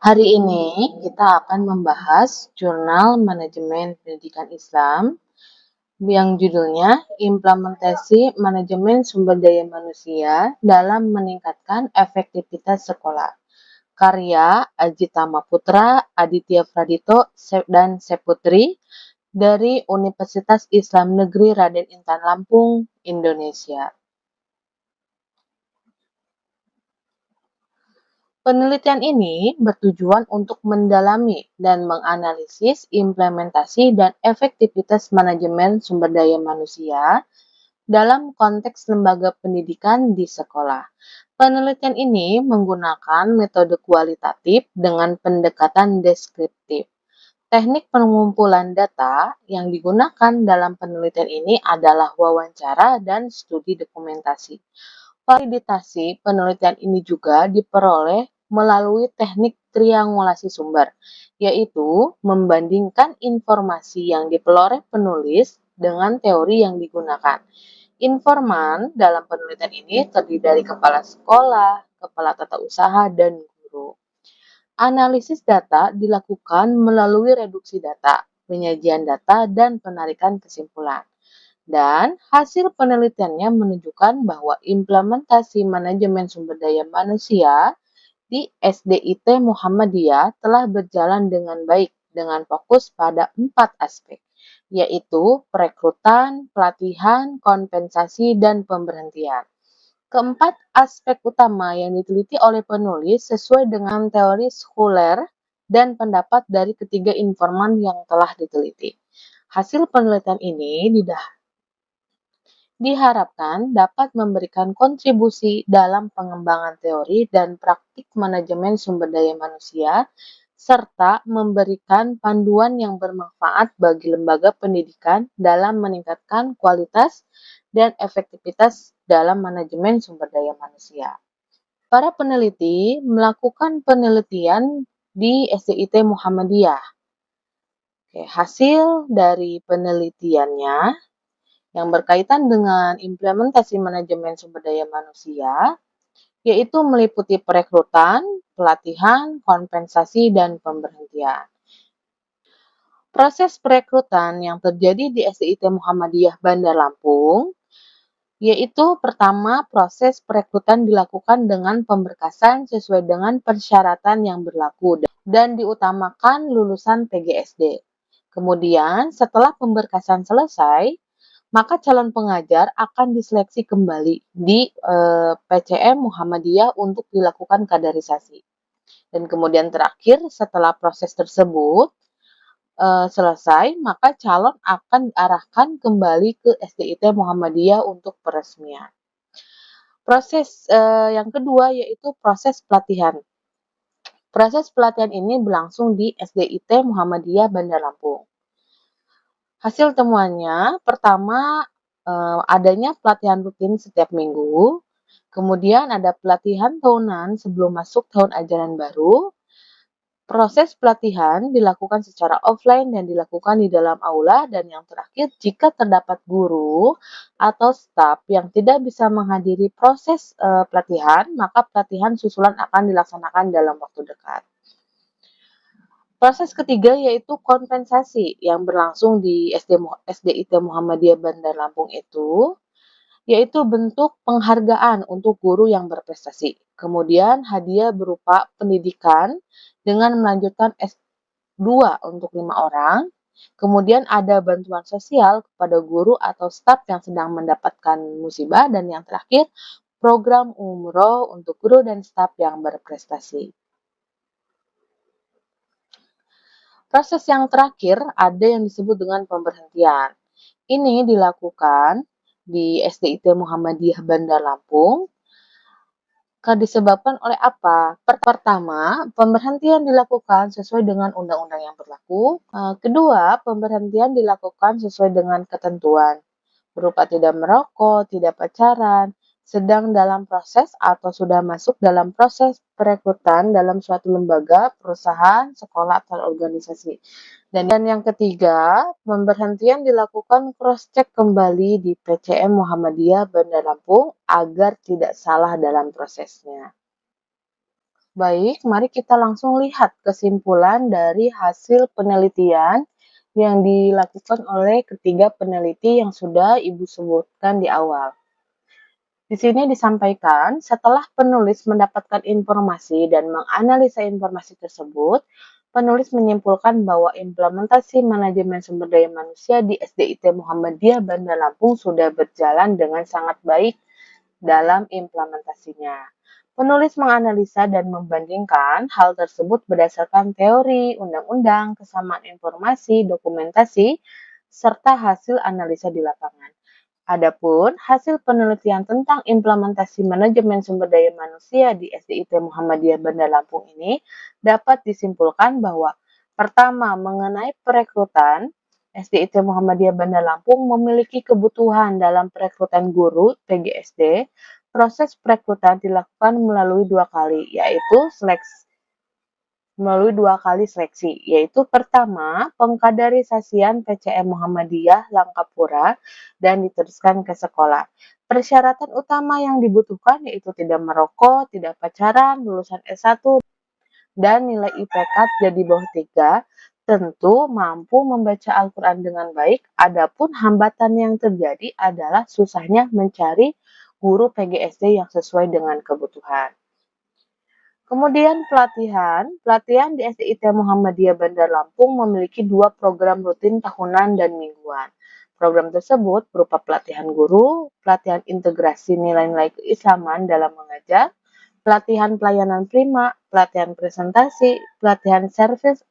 Hari ini kita akan membahas Jurnal Manajemen Pendidikan Islam yang judulnya Implementasi Manajemen Sumber Daya Manusia dalam Meningkatkan Efektivitas Sekolah. Karya Aji Tama Putra, Aditya Pradito, dan Seputri dari Universitas Islam Negeri Raden Intan Lampung, Indonesia. Penelitian ini bertujuan untuk mendalami dan menganalisis implementasi dan efektivitas manajemen sumber daya manusia dalam konteks lembaga pendidikan di sekolah. Penelitian ini menggunakan metode kualitatif dengan pendekatan deskriptif. Teknik pengumpulan data yang digunakan dalam penelitian ini adalah wawancara dan studi dokumentasi. Validasi penelitian ini juga diperoleh melalui teknik triangulasi sumber, yaitu membandingkan informasi yang diperoleh penulis dengan teori yang digunakan. Informan dalam penelitian ini terdiri dari kepala sekolah, kepala tata usaha, dan guru. Analisis data dilakukan melalui reduksi data, penyajian data, dan penarikan kesimpulan. Dan hasil penelitiannya menunjukkan bahwa implementasi manajemen sumber daya manusia di SDIT Muhammadiyah telah berjalan dengan baik dengan fokus pada 4 aspek, yaitu perekrutan, pelatihan, kompensasi, dan pemberhentian. Keempat aspek utama yang diteliti oleh penulis sesuai dengan teori Schuler dan pendapat dari ketiga informan yang telah diteliti. Hasil penelitian ini diharapkan dapat memberikan kontribusi dalam pengembangan teori dan praktik manajemen sumber daya manusia, serta memberikan panduan yang bermanfaat bagi lembaga pendidikan dalam meningkatkan kualitas dan efektivitas dalam manajemen sumber daya manusia. Para peneliti melakukan penelitian di SDIT Muhammadiyah. Hasil dari penelitiannya yang berkaitan dengan implementasi manajemen sumber daya manusia, yaitu meliputi perekrutan, pelatihan, kompensasi, dan pemberhentian. Proses perekrutan yang terjadi di SDIT Muhammadiyah Bandar Lampung, yaitu pertama proses perekrutan dilakukan dengan pemberkasan sesuai dengan persyaratan yang berlaku dan diutamakan lulusan PGSD. Kemudian setelah pemberkasan selesai, maka calon pengajar akan diseleksi kembali di PCM Muhammadiyah untuk dilakukan kaderisasi. Dan kemudian terakhir, setelah proses tersebut selesai, maka calon akan diarahkan kembali ke SDIT Muhammadiyah untuk peresmian. Proses yang kedua yaitu proses pelatihan. Proses pelatihan ini berlangsung di SDIT Muhammadiyah Bandar Lampung. Hasil temuannya, pertama adanya pelatihan rutin setiap minggu, kemudian ada pelatihan tahunan sebelum masuk tahun ajaran baru. Proses pelatihan dilakukan secara offline dan dilakukan di dalam aula, dan yang terakhir, jika terdapat guru atau staf yang tidak bisa menghadiri proses pelatihan, maka pelatihan susulan akan dilaksanakan dalam waktu dekat. Proses ketiga yaitu kompensasi yang berlangsung di SDIT Muhammadiyah Bandar Lampung itu, yaitu bentuk penghargaan untuk guru yang berprestasi. Kemudian hadiah berupa pendidikan dengan melanjutkan S2 untuk 5 orang. Kemudian ada bantuan sosial kepada guru atau staf yang sedang mendapatkan musibah. Dan yang terakhir, program umroh untuk guru dan staf yang berprestasi. Proses yang terakhir ada yang disebut dengan pemberhentian. Ini dilakukan di SDIT Muhammadiyah Bandar Lampung disebabkan oleh apa? Pertama, pemberhentian dilakukan sesuai dengan undang-undang yang berlaku. Kedua, pemberhentian dilakukan sesuai dengan ketentuan berupa tidak merokok, tidak pacaran, sedang dalam proses atau sudah masuk dalam proses perekrutan dalam suatu lembaga, perusahaan, sekolah, atau organisasi. Dan yang ketiga, pemberhentian dilakukan cross-check kembali di PCM Muhammadiyah Bandar Lampung agar tidak salah dalam prosesnya. Baik, mari kita langsung lihat kesimpulan dari hasil penelitian yang dilakukan oleh ketiga peneliti yang sudah Ibu sebutkan di awal. Di sini disampaikan, setelah penulis mendapatkan informasi dan menganalisa informasi tersebut, penulis menyimpulkan bahwa implementasi manajemen sumber daya manusia di SDIT Muhammadiyah Bandar Lampung sudah berjalan dengan sangat baik dalam implementasinya. Penulis menganalisa dan membandingkan hal tersebut berdasarkan teori, undang-undang, kesamaan informasi, dokumentasi, serta hasil analisa di lapangan. Adapun hasil penelitian tentang implementasi manajemen sumber daya manusia di SDIT Muhammadiyah Bandar Lampung ini dapat disimpulkan bahwa pertama, mengenai perekrutan, SDIT Muhammadiyah Bandar Lampung memiliki kebutuhan dalam perekrutan guru PGSD. Proses perekrutan dilakukan melalui dua kali, yaitu seleksi, yaitu pertama, pengkaderisasian PCM Muhammadiyah Langkapura dan diteruskan ke sekolah. Persyaratan utama yang dibutuhkan yaitu tidak merokok, tidak pacaran, lulusan S1, dan nilai IPK tidak di bawah 3, tentu mampu membaca Al-Quran dengan baik. Adapun hambatan yang terjadi adalah susahnya mencari guru PGSD yang sesuai dengan kebutuhan. Kemudian pelatihan di SDIT Muhammadiyah Bandar Lampung memiliki dua program rutin tahunan dan mingguan. Program tersebut berupa pelatihan guru, pelatihan integrasi nilai-nilai keislaman dalam mengajar, pelatihan pelayanan prima, pelatihan presentasi, pelatihan service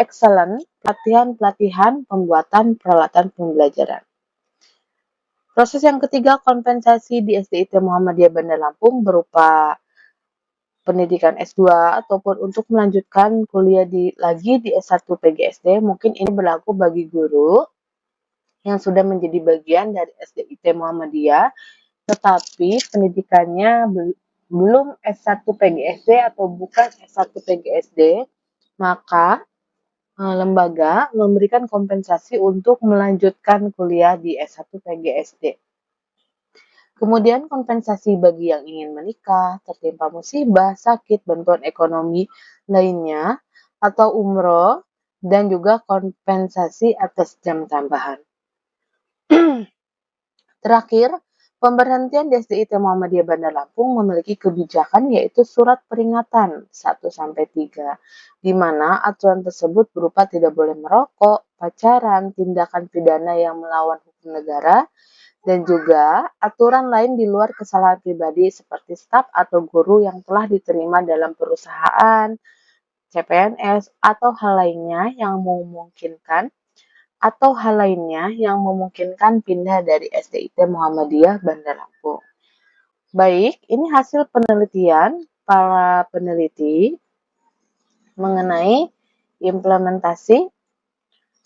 excellent, pelatihan pembuatan peralatan pembelajaran. Proses yang ketiga, kompensasi di SDIT Muhammadiyah Bandar Lampung berupa pendidikan S2 ataupun untuk melanjutkan kuliah lagi di S1 PGSD. Mungkin ini berlaku bagi guru yang sudah menjadi bagian dari SDIT Muhammadiyah, tetapi pendidikannya belum S1 PGSD atau bukan S1 PGSD, maka lembaga memberikan kompensasi untuk melanjutkan kuliah di S1 PGSD. Kemudian kompensasi bagi yang ingin menikah, tertimpa musibah, sakit, bantuan ekonomi lainnya, atau umroh, dan juga kompensasi atas jam tambahan. Terakhir, pemberhentian di SDIT Muhammadiyah Bandar Lampung memiliki kebijakan yaitu surat peringatan 1-3, di mana aturan tersebut berupa tidak boleh merokok, pacaran, tindakan pidana yang melawan hukum negara, dan juga aturan lain di luar kesalahan pribadi seperti staf atau guru yang telah diterima dalam perusahaan, CPNS, atau hal lainnya yang memungkinkan pindah dari SDIT Muhammadiyah Bandar Lampung. Baik, ini hasil penelitian para peneliti mengenai implementasi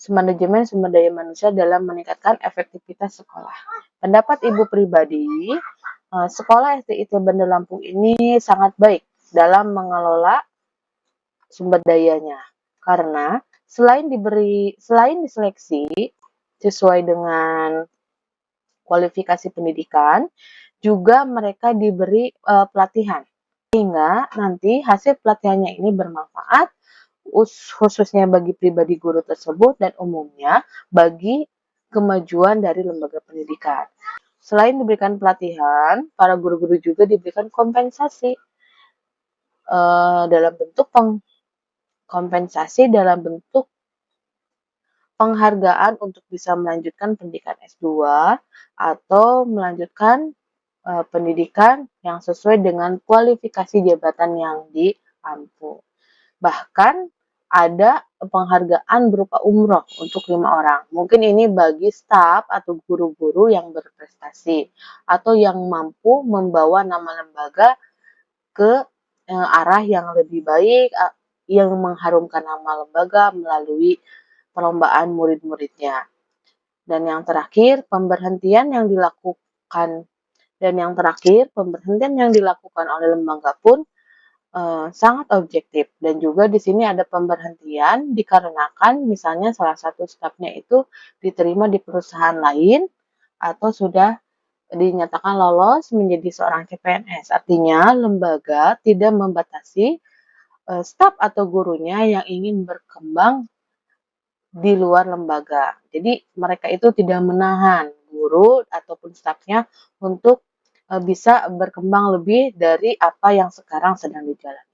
manajemen sumber daya manusia dalam meningkatkan efektivitas sekolah. Pendapat Ibu pribadi, sekolah SDIT Bandar Lampung ini sangat baik dalam mengelola sumber dayanya, karena selain diseleksi sesuai dengan kualifikasi pendidikan, juga mereka diberi pelatihan, sehingga nanti hasil pelatihannya ini bermanfaat khususnya bagi pribadi guru tersebut dan umumnya bagi kemajuan dari lembaga pendidikan. Selain diberikan pelatihan, para guru-guru juga diberikan kompensasi dalam bentuk penghargaan untuk bisa melanjutkan pendidikan S2 atau melanjutkan pendidikan yang sesuai dengan kualifikasi jabatan yang diampu. Bahkan ada penghargaan berupa umroh untuk 5 orang. Mungkin ini bagi staf atau guru-guru yang berprestasi atau yang mampu membawa nama lembaga ke arah yang lebih baik, yang mengharumkan nama lembaga melalui perlombaan murid-muridnya. Dan yang terakhir, pemberhentian yang dilakukan oleh lembaga pun sangat objektif, dan juga di sini ada pemberhentian dikarenakan misalnya salah satu stafnya itu diterima di perusahaan lain atau sudah dinyatakan lolos menjadi seorang CPNS. Artinya, lembaga tidak membatasi staf atau gurunya yang ingin berkembang di luar lembaga. Jadi, mereka itu tidak menahan guru ataupun stafnya untuk bisa berkembang lebih dari apa yang sekarang sedang dijalani.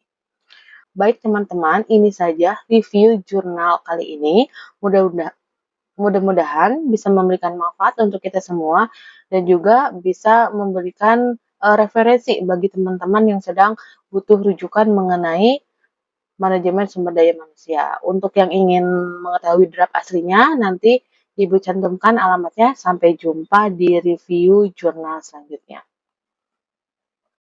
Baik teman-teman, ini saja review jurnal kali ini. Mudah-mudahan bisa memberikan manfaat untuk kita semua dan juga bisa memberikan referensi bagi teman-teman yang sedang butuh rujukan mengenai manajemen sumber daya manusia. Untuk yang ingin mengetahui draft aslinya, nanti Ibu cantumkan alamatnya. Sampai jumpa di review jurnal selanjutnya.